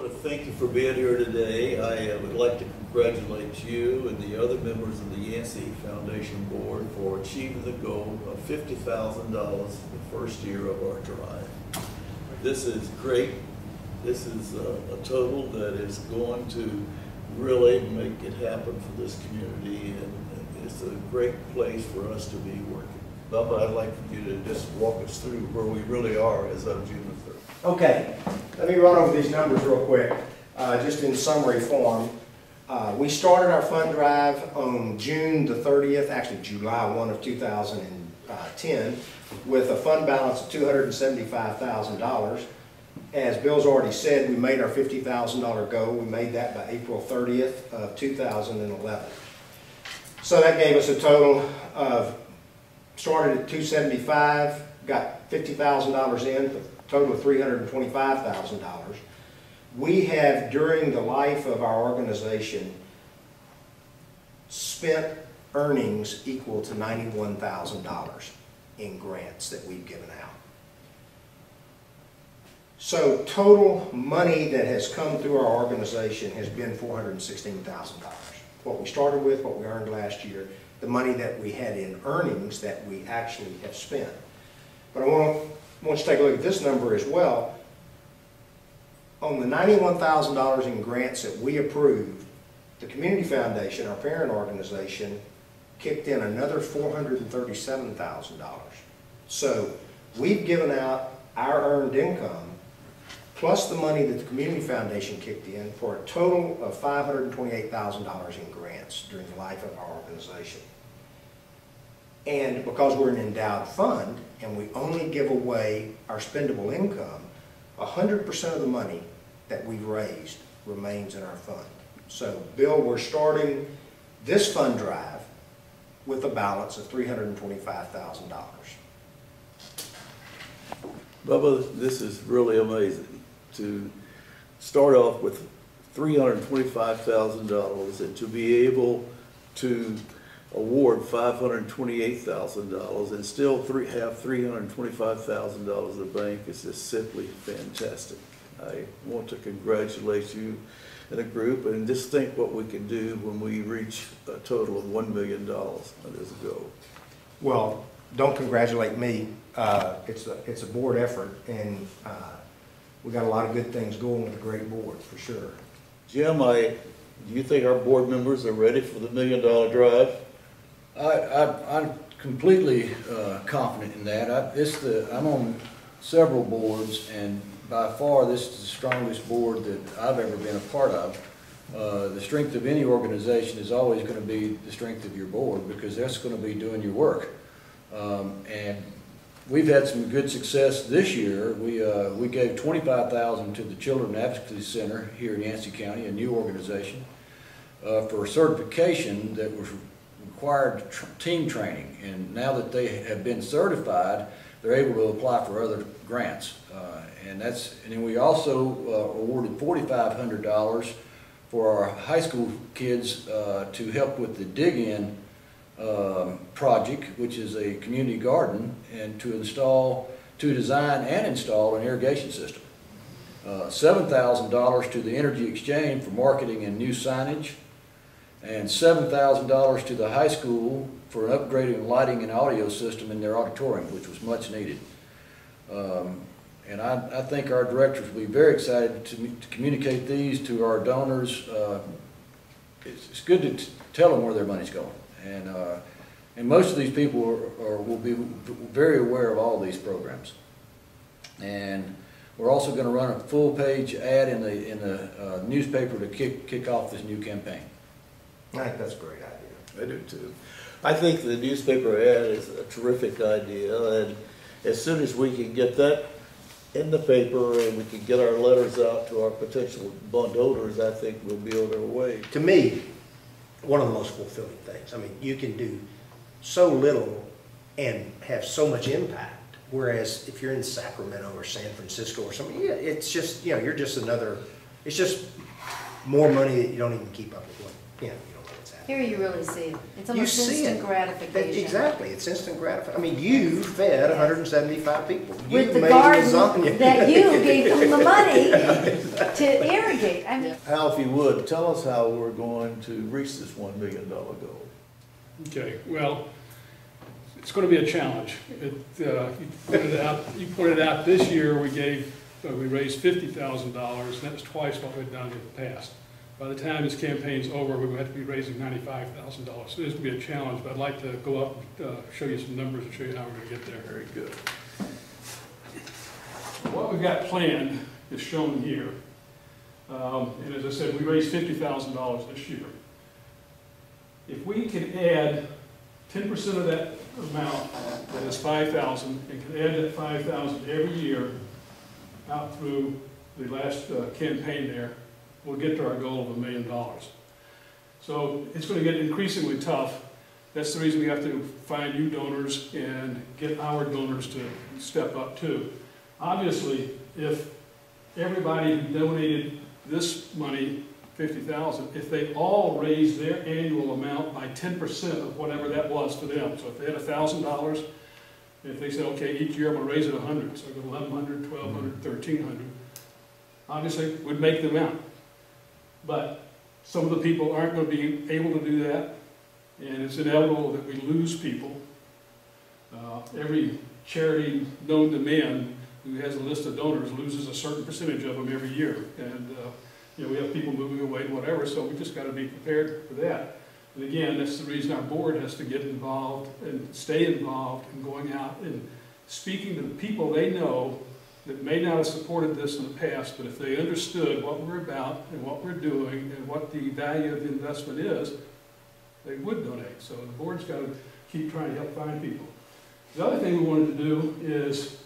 want to thank you for being here today. I would like to congratulate you and the other members of the Yancey Foundation Board for achieving the goal of $50,000 the first year of our drive. This is great. This is a total that is going to really make it happen for this community, and it's a great place for us to be working. Bubba, I'd like for you to just walk us through where we really are as of June the 3rd. Okay, let me run over these numbers real quick, just in summary form. We started our fund drive on June the 30th, actually July 1 of 2010, with a fund balance of $275,000. As Bill's already said, we made our $50,000 goal. We made that by April 30th of 2011. So that gave us a total of, started at $275,000, got $50,000 in, a total of $325,000. We have, during the life of our organization, spent earnings equal to $91,000 in grants that we've given out. So total money that has come through our organization has been $416,000. What we started with, what we earned last year, the money that we had in earnings that we actually have spent. But I want you to take a look at this number as well. On the $91,000 in grants that we approved, the Community Foundation, our parent organization, kicked in another $437,000. So we've given out our earned income plus the money that the Community Foundation kicked in for a total of $528,000 in grants during the life of our organization. And because we're an endowed fund and we only give away our spendable income, 100% of the money that we've raised remains in our fund. So, Bill, we're starting this fund drive with a balance of $325,000. Bubba, this is really amazing to start off with $325,000 and to be able to award $528,000 and still have $325,000 in the bank is just simply fantastic. I want to congratulate you and the group, and just think what we can do when we reach a total of $1 million as a goal. Well, don't congratulate me. It's a board effort, and we got a lot of good things going with a great board for sure. Jim, do you think our board members are ready for the $1 million drive? I'm completely confident in that. I'm on several boards, and by far this is the strongest board that I've ever been a part of. The strength of any organization is always going to be the strength of your board, because that's going to be doing your work. And we've had some good success this year. We gave $25,000 to the Children Advocacy Center here in Yancey County, a new organization, for certification that was required team training. And now that they have been certified, they're able to apply for other grants. And then we also awarded $4,500 for our high school kids to help with the dig-in project, which is a community garden, and to design and install an irrigation system. $7,000 to the Energy Exchange for marketing and new signage, and $7,000 to the high school for an upgraded lighting and audio system in their auditorium, which was much needed. And I think our directors will be very excited to communicate these to our donors. It's good to tell them where their money's going. And most of these people will be very aware of all these programs. And we're also going to run a full-page ad in the newspaper to kick off this new campaign. I think that's a great idea. I do too. I think the newspaper ad is a terrific idea, and as soon as we can get that in the paper and we can get our letters out to our potential bond owners, I think we'll be on our way. To me, one of the most fulfilling things. I mean, you can do so little and have so much impact. Whereas if you're in Sacramento or San Francisco or something, yeah, it's just, you're just another, it's just more money that you don't even keep up with. You don't know what's happening. Here you really see it. It's almost instant gratification. Exactly, it's instant gratification. I mean, you fed 175 people. With the garden that you gave them the money to irrigate. I mean, Hal, if you would, tell us how we're going to reach this $1 million goal. Okay, well, it's going to be a challenge. You pointed out this year we raised $50,000. That was twice what we'd done in the past. By the time this campaign's over, we have to be raising $95,000. So this will be a challenge, but I'd like to go up and show you some numbers and show you how we're going to get there. Very good. What we've got planned is shown here. And as I said, we raised $50,000 this year. If we can add 10% of that amount, that is $5,000, and can add that $5,000 every year out through the last campaign there, we'll get to our goal of $1 million. So it's going to get increasingly tough. That's the reason we have to find new donors and get our donors to step up too. Obviously, if everybody who donated this money, $50,000, if they all raised their annual amount by 10% of whatever that was for them, so if they had $1,000, if they said, okay, each year I'm going to raise it 100, so I go 1,100, 1,200, 1,300, obviously would make them out. But some of the people aren't going to be able to do that, and it's inevitable that we lose people. Every charity known to man who has a list of donors loses a certain percentage of them every year. And you know, we have people moving away and whatever, so we just got to be prepared for that. And again, that's the reason our board has to get involved and stay involved in going out and speaking to the people they know that may not have supported this in the past, but if they understood what we're about and what we're doing and what the value of the investment is, they would donate. So the board's got to keep trying to help find people. The other thing we wanted to do is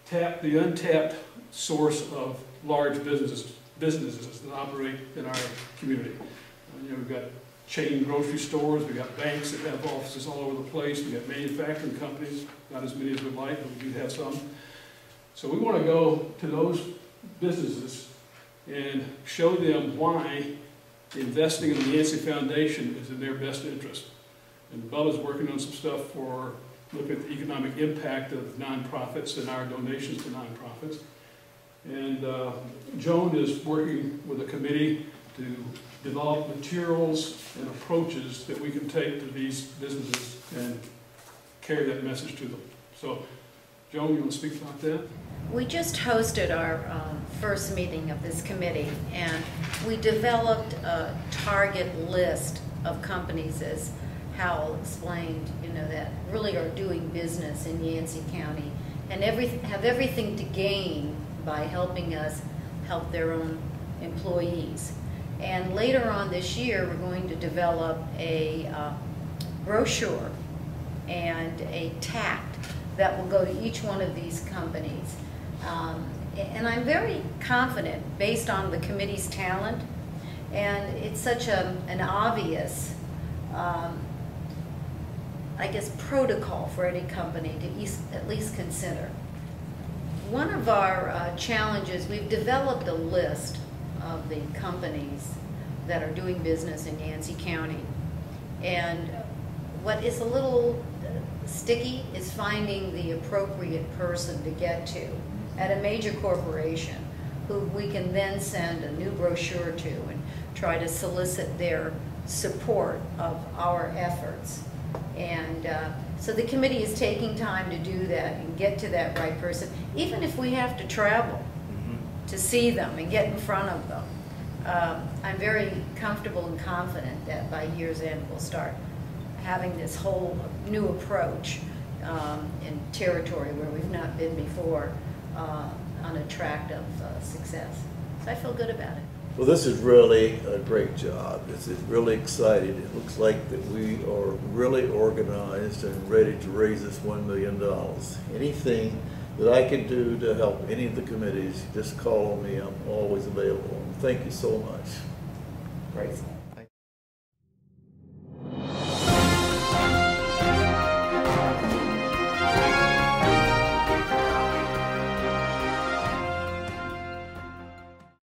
tap the untapped source of large businesses that operate in our community. You know, we've got chain grocery stores, we've got banks that have offices all over the place, we've got manufacturing companies, not as many as we'd like, but we do have some. So we want to go to those businesses and show them why investing in the Yancey Foundation is in their best interest. And Bubba's working on some stuff for looking at the economic impact of nonprofits and our donations to nonprofits. And Joan is working with a committee to develop materials and approaches that we can take to these businesses and carry that message to them. So, Joan, you want to speak about that? we just hosted our first meeting of this committee, and we developed a target list of companies, as Howell explained, you know, that really are doing business in Yancey County and have everything to gain by helping us help their own employees. And later on this year, we're going to develop a brochure and a tract that will go to each one of these companies. And I'm very confident, based on the committee's talent, and it's such an obvious, I guess, protocol for any company to at least consider. One of our challenges, we've developed a list of the companies that are doing business in Yancey County. And what is a little sticky is finding the appropriate person to get to at a major corporation who we can then send a new brochure to and try to solicit their support of our efforts. And so the committee is taking time to do that and get to that right person, even if we have to travel to see them and get in front of them. I'm very comfortable and confident that by year's end we'll start having this whole new approach in territory where we've not been before on a tract of success. So I feel good about it. Well, this is really a great job. This is really exciting. It looks like that we are really organized and ready to raise this $1 million. Anything that I can do to help any of the committees, just call on me. I'm always available. Thank you so much. Great.